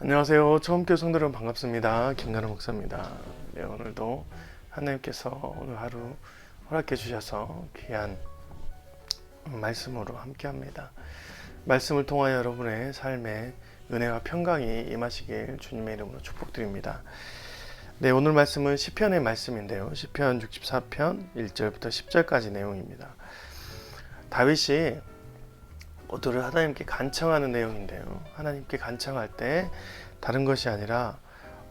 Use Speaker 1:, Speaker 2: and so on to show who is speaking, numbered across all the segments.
Speaker 1: 안녕하세요. 처음 교 성도여러분 반갑습니다. 김나라 목사입니다. 네, 오늘도 하나님께서 오늘 하루 허락해 주셔서 귀한 말씀으로 함께합니다. 말씀을 통하여 여러분의 삶에 은혜와 평강이 임하시길 주님의 이름으로 축복드립니다. 네, 오늘 말씀은 시편의 말씀인데요. 시편 64편 1절부터 10절까지 내용입니다. 다윗이 모두를 하나님께 간청하는 내용인데요. 하나님께 간청할 때 다른 것이 아니라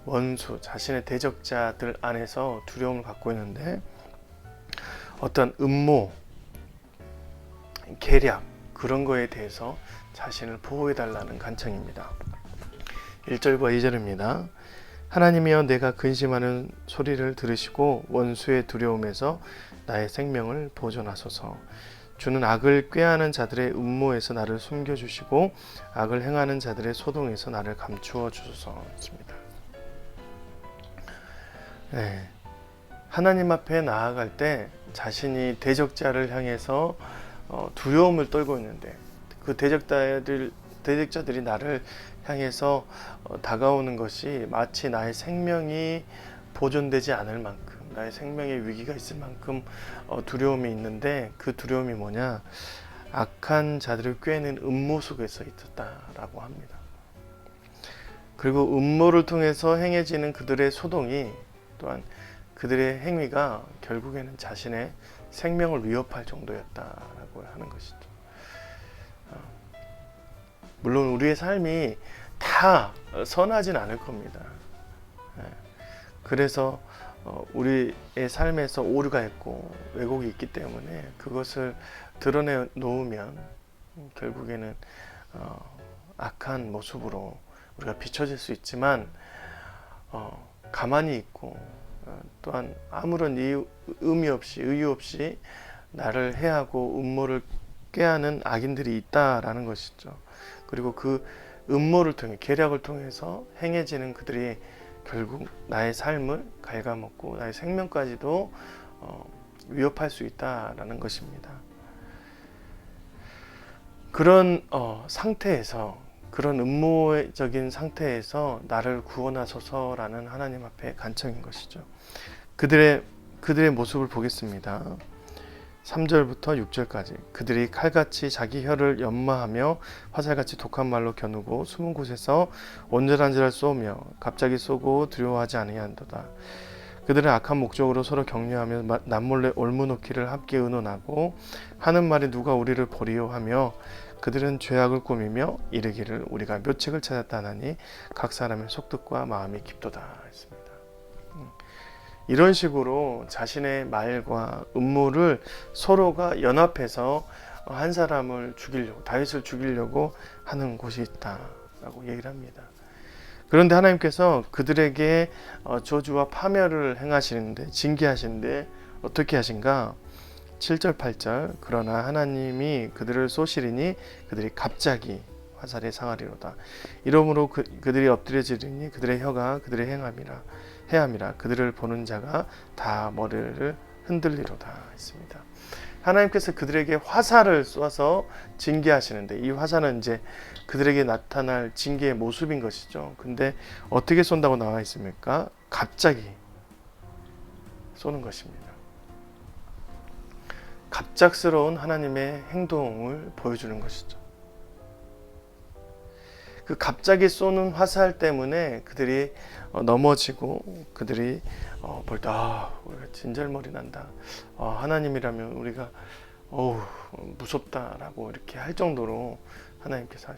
Speaker 1: 원수, 자신의 대적자들 안에서 두려움을 갖고 있는데 어떤 음모, 계략 그런 거에 대해서 자신을 보호해달라는 간청입니다. 1절과 2절입니다. 하나님이여 내가 근심하는 소리를 들으시고 원수의 두려움에서 나의 생명을 보존하소서. 주는 악을 꾀하는 자들의 음모에서 나를 숨겨주시고 악을 행하는 자들의 소동에서 나를 감추어 주소서. 네. 하나님 앞에 나아갈 때 자신이 대적자를 향해서 두려움을 떨고 있는데 그 대적자들이 나를 향해서 다가오는 것이 마치 나의 생명이 보존되지 않을 만큼 나의 생명의 위기가 있을 만큼 두려움이 있는데 그 두려움이 뭐냐? 악한 자들을 꾀는 음모 속에서 있었다라고 합니다. 그리고 음모를 통해서 행해지는 그들의 소동이 또한 그들의 행위가 결국에는 자신의 생명을 위협할 정도였다라고 하는 것이죠. 물론 우리의 삶이 다 선하진 않을 겁니다. 그래서 우리의 삶에서 오류가 있고 왜곡이 있기 때문에 그것을 드러내 놓으면 결국에는 악한 모습으로 우리가 비춰질 수 있지만 가만히 있고 또한 아무런 의미 없이 의유 없이 나를 해하고 음모를 꾀하는 악인들이 있다라는 것이죠. 그리고 그 음모를 통해 계략을 통해서 행해지는 그들이 결국 나의 삶을 갉아먹고 나의 생명까지도 위협할 수 있다라는 것입니다. 그런 상태에서 그런 음모적인 상태에서 나를 구원하소서라는 하나님 앞에 간청인 것이죠. 그들의 모습을 보겠습니다. 3절부터 6절까지 그들이 칼같이 자기 혀를 연마하며 화살같이 독한 말로 겨누고 숨은 곳에서 온전한지랄 쏘며 갑자기 쏘고 두려워하지 아니한도다. 그들은 악한 목적으로 서로 격려하며 남몰래 올무놓기를 함께 의논하고 하는 말이 누가 우리를 보리요 하며 그들은 죄악을 꾸미며 이르기를 우리가 묘책을 찾았다 하나니 각 사람의 속뜻과 마음이 깊도다 했습니다. 이런 식으로 자신의 말과 음모를 서로가 연합해서 한 사람을 죽이려고 다윗을 죽이려고 하는 곳이 있다라고 얘기를 합니다. 그런데 하나님께서 그들에게 저주와 파멸을 행하시는데 징계하시는데 어떻게 하신가? 7절 8절 그러나 하나님이 그들을 쏘시리니 그들이 갑자기 화살에 상하리로다. 이러므로 그들이 엎드려지리니 그들의 혀가 그들의 해함이라 그들을 보는 자가 다 머리를 흔들리로다 했습니다. 하나님께서 그들에게 화살을 쏘아서 징계하시는데 이 화살은 이제 그들에게 나타날 징계의 모습인 것이죠. 근데 어떻게 쏜다고 나와 있습니까? 갑자기 쏘는 것입니다. 갑작스러운 하나님의 행동을 보여주는 것이죠. 그 갑자기 쏘는 화살 때문에 그들이 넘어지고 그들이 볼 때 우리가 진절머리 난다. 하나님이라면 우리가 무섭다라고 이렇게 할 정도로 하나님께서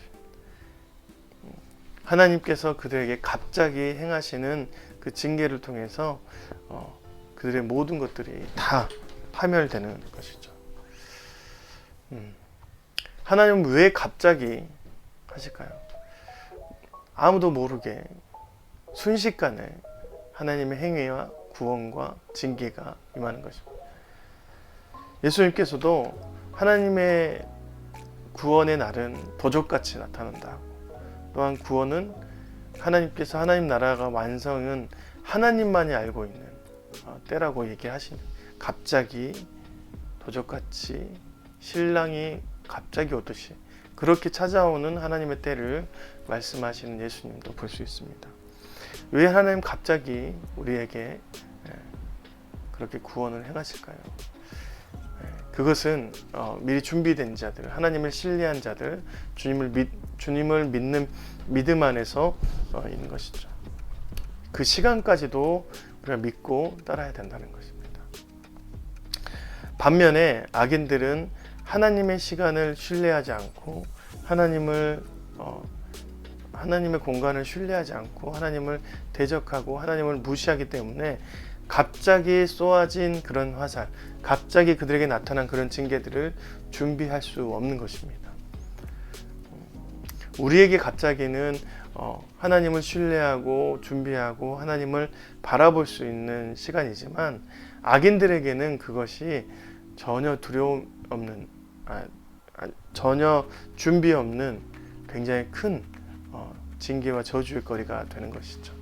Speaker 1: 하나님께서 그들에게 갑자기 행하시는 그 징계를 통해서 그들의 모든 것들이 다 파멸되는 것이죠. 하나님은 왜 갑자기 하실까요? 아무도 모르게 순식간에 하나님의 행위와 구원과 징계가 임하는 것입니다. 예수님께서도 하나님의 구원의 날은 도적같이 나타난다. 또한 구원은 하나님께서 하나님 나라가 완성은 하나님만이 알고 있는 때라고 얘기하시는 갑자기 도적같이 신랑이 갑자기 오듯이 그렇게 찾아오는 하나님의 때를 말씀하시는 예수님도 볼 수 있습니다. 왜 하나님 갑자기 우리에게 그렇게 구원을 행하실까요? 그것은 미리 준비된 자들, 하나님을 신뢰한 자들, 주님을 믿는 믿음 안에서 있는 것이죠. 그 시간까지도 우리가 믿고 따라야 된다는 것입니다. 반면에 악인들은 하나님의 시간을 신뢰하지 않고 하나님의 공간을 신뢰하지 않고 하나님을 대적하고 하나님을 무시하기 때문에 갑자기 쏘아진 그런 화살, 갑자기 그들에게 나타난 그런 징계들을 준비할 수 없는 것입니다. 우리에게 갑자기는 하나님을 신뢰하고 준비하고 하나님을 바라볼 수 있는 시간이지만 악인들에게는 그것이 전혀 두려움 없는, 전혀 준비 없는 굉장히 큰 징계와 저주의 거리가 되는 것이죠.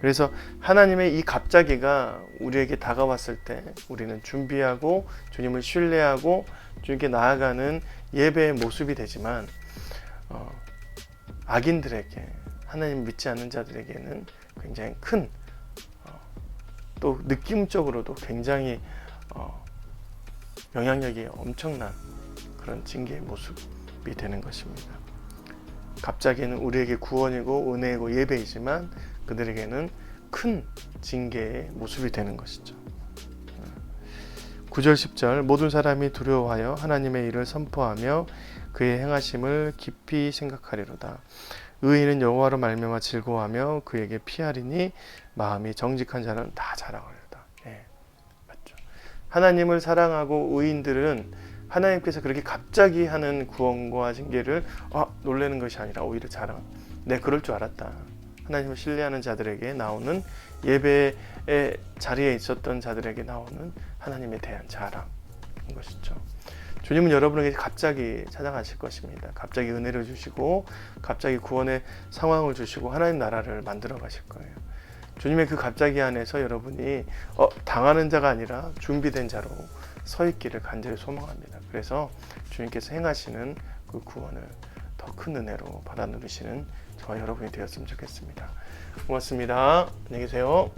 Speaker 1: 그래서 하나님의 이 갑자기가 우리에게 다가왔을 때 우리는 준비하고 주님을 신뢰하고 주님께 나아가는 예배의 모습이 되지만 악인들에게, 하나님 믿지 않는 자들에게는 굉장히 큰, 또 느낌적으로도 굉장히 영향력이 엄청난 그런 징계의 모습이 되는 것입니다. 갑자기는 우리에게 구원이고 은혜이고 예배이지만 그들에게는 큰 징계의 모습이 되는 것이죠. 9절 10절 모든 사람이 두려워하여 하나님의 일을 선포하며 그의 행하심을 깊이 생각하리로다. 의인은 여호와로 말미암아 즐거워하며 그에게 피하리니 마음이 정직한 자는 다 자랑하리로다. 맞죠. 하나님을 사랑하고 의인들은 하나님께서 그렇게 갑자기 하는 구원과 징계를 놀라는 것이 아니라 오히려 자랑. 내 그럴 줄 알았다. 하나님을 신뢰하는 자들에게 나오는 예배의 자리에 있었던 자들에게 나오는 하나님에 대한 자랑인 것이죠. 주님은 여러분에게 갑자기 찾아가실 것입니다. 갑자기 은혜를 주시고 갑자기 구원의 상황을 주시고 하나님 나라를 만들어 가실 거예요. 주님의 그 갑자기 안에서 여러분이 당하는 자가 아니라 준비된 자로 서 있기를 간절히 소망합니다. 그래서 주님께서 행하시는 그 구원을 더 큰 은혜로 받아 누리시는 저와 여러분이 되었으면 좋겠습니다. 고맙습니다. 안녕히 계세요.